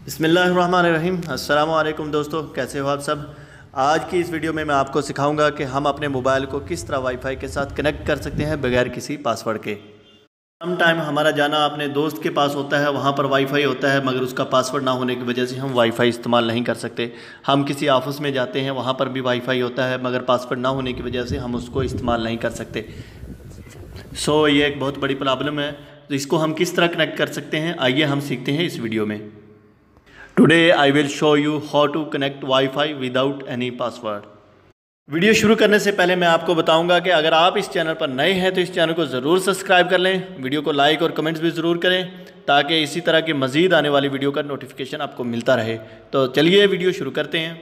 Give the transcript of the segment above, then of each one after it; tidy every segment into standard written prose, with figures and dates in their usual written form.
बिस्मिल्लाहिर्रहमानिर्रहीम। अस्सलाम वालेकुम दोस्तों, कैसे हो आप सब। आज की इस वीडियो में मैं आपको सिखाऊंगा कि हम अपने मोबाइल को किस तरह वाईफाई के साथ कनेक्ट कर सकते हैं बगैर किसी पासवर्ड के। सम टाइम हमारा जाना अपने दोस्त के पास होता है, वहाँ पर वाईफाई होता है मगर उसका पासवर्ड ना होने की वजह से हम वाईफाई इस्तेमाल नहीं कर सकते। हम किसी ऑफिस में जाते हैं, वहाँ पर भी वाईफाई होता है मगर पासवर्ड ना होने की वजह से हम उसको इस्तेमाल नहीं कर सकते। ये एक बहुत बड़ी प्रॉब्लम है। तो इसको हम किस तरह कनेक्ट कर सकते हैं, आइए हम सीखते हैं इस वीडियो में। Today I will show you how to connect wifi without any password. Video शुरू करने से पहले मैं आपको बताऊंगा कि अगर आप इस चैनल पर नए हैं तो इस चैनल को ज़रूर सब्सक्राइब कर लें, वीडियो को लाइक और कमेंट्स भी ज़रूर करें ताकि इसी तरह की मज़ीद आने वाली वीडियो का नोटिफिकेशन आपको मिलता रहे। तो चलिए वीडियो शुरू करते हैं।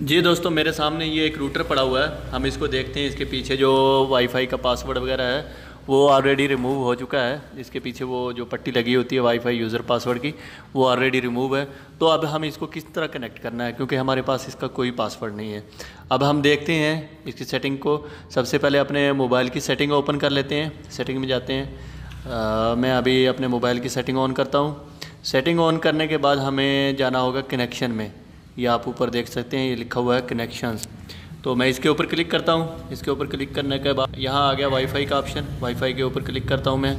जी दोस्तों, मेरे सामने ये एक रूटर पड़ा हुआ है, हम इसको देखते हैं। इसके पीछे जो वाईफाई का पासवर्ड वगैरह है वो ऑलरेडी रिमूव हो चुका है। इसके पीछे वो जो पट्टी लगी होती है वाईफाई यूज़र पासवर्ड की, वो ऑलरेडी रिमूव है। तो अब हम इसको किस तरह कनेक्ट करना है, क्योंकि हमारे पास इसका कोई पासवर्ड नहीं है। अब हम देखते हैं इसकी सेटिंग को। सबसे पहले अपने मोबाइल की सेटिंग ओपन कर लेते हैं। सेटिंग में जाते हैं। मैं अभी अपने मोबाइल की सेटिंग ऑन करता हूँ। सेटिंग ऑन करने के बाद हमें जाना होगा कनेक्शन में। ये आप ऊपर देख सकते हैं, ये लिखा हुआ है कनेक्शंस। तो मैं इसके ऊपर क्लिक करता हूँ। इसके ऊपर क्लिक करने के बाद यहाँ आ गया वाईफाई का ऑप्शन। वाईफाई के ऊपर क्लिक करता हूँ मैं।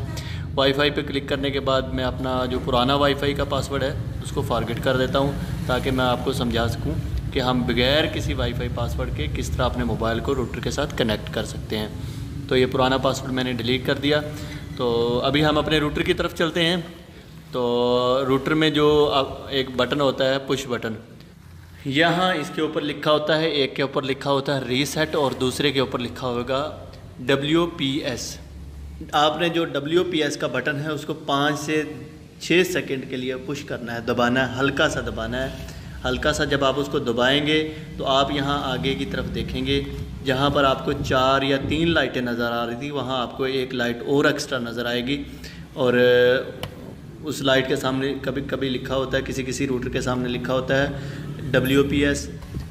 वाईफाई पे क्लिक करने के बाद मैं अपना जो पुराना वाईफाई का पासवर्ड है उसको फॉरगेट कर देता हूँ, ताकि मैं आपको समझा सकूँ कि हम बगैर किसी वाईफाई पासवर्ड के किस तरह अपने मोबाइल को रूटर के साथ कनेक्ट कर सकते हैं। तो ये पुराना पासवर्ड मैंने डिलीट कर दिया। तो अभी हम अपने रूटर की तरफ चलते हैं। तो रूटर में जो एक बटन होता है, पुश बटन, यहाँ इसके ऊपर लिखा होता है, एक के ऊपर लिखा होता है रीसेट और दूसरे के ऊपर लिखा होगा WPS। आपने जो WPS का बटन है उसको 5 से 6 सेकंड के लिए पुश करना है, दबाना है, हल्का सा दबाना है। हल्का सा जब आप उसको दबाएंगे तो आप यहाँ आगे की तरफ देखेंगे, जहाँ पर आपको 4 या 3 लाइटें नज़र आ रही थी, वहाँ आपको एक लाइट और एक्स्ट्रा नज़र आएगी। और उस लाइट के सामने कभी कभी लिखा होता है, किसी किसी रूटर के सामने लिखा होता है WPS,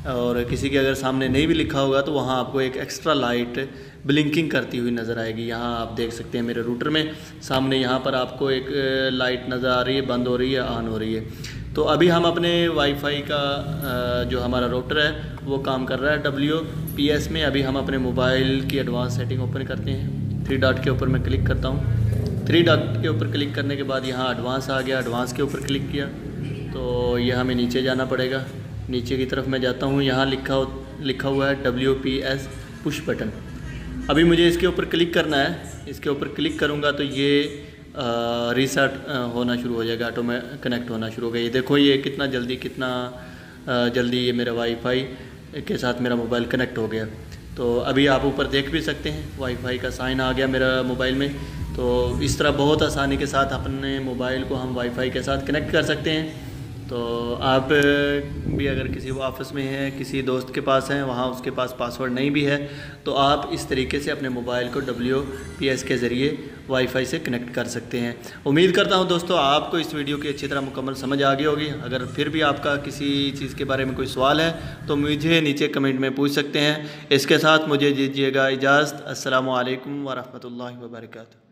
और किसी के अगर सामने नहीं भी लिखा होगा तो वहाँ आपको एक एक्स्ट्रा लाइट ब्लिंकिंग करती हुई नज़र आएगी। यहाँ आप देख सकते हैं मेरे रूटर में सामने यहाँ पर आपको एक लाइट नज़र आ रही है, बंद हो रही है, ऑन हो रही है। तो अभी हम अपने वाईफाई का जो हमारा रूटर है वो काम कर रहा है WPS में। अभी हम अपने मोबाइल की एडवांस सेटिंग ओपन करते हैं। 3 डॉट के ऊपर मैं क्लिक करता हूँ। 3 डॉट के ऊपर क्लिक करने के बाद यहाँ एडवांस आ गया। एडवांस के ऊपर क्लिक किया तो ये हमें नीचे जाना पड़ेगा। नीचे की तरफ मैं जाता हूँ, यहाँ लिखा हुआ है WPS पुश बटन। अभी मुझे इसके ऊपर क्लिक करना है। इसके ऊपर क्लिक करूँगा तो ये रीसेट होना शुरू हो जाएगा, ऑटोमेटिक कनेक्ट होना शुरू हो गया। ये देखो, ये कितना जल्दी ये मेरा वाईफाई के साथ मेरा मोबाइल कनेक्ट हो गया। तो अभी आप ऊपर देख भी सकते हैं वाईफाई का साइन आ गया मेरा मोबाइल में। तो इस तरह बहुत आसानी के साथ अपने मोबाइल को हम वाईफाई के साथ कनेक्ट कर सकते हैं। तो आप भी अगर किसी ऑफिस में हैं, किसी दोस्त के पास हैं, वहाँ उसके पास पासवर्ड नहीं भी है, तो आप इस तरीके से अपने मोबाइल को WPS के ज़रिए वाईफाई से कनेक्ट कर सकते हैं। उम्मीद करता हूँ दोस्तों आपको इस वीडियो की अच्छी तरह मुकम्मल समझ आ गई होगी। अगर फिर भी आपका किसी चीज़ के बारे में कोई सवाल है तो मुझे नीचे कमेंट में पूछ सकते हैं। इसके साथ मुझे दीजिएगा इजाज़त। अस्सलामु अलैकुम व रहमतुल्लाहि व बरकातुहू।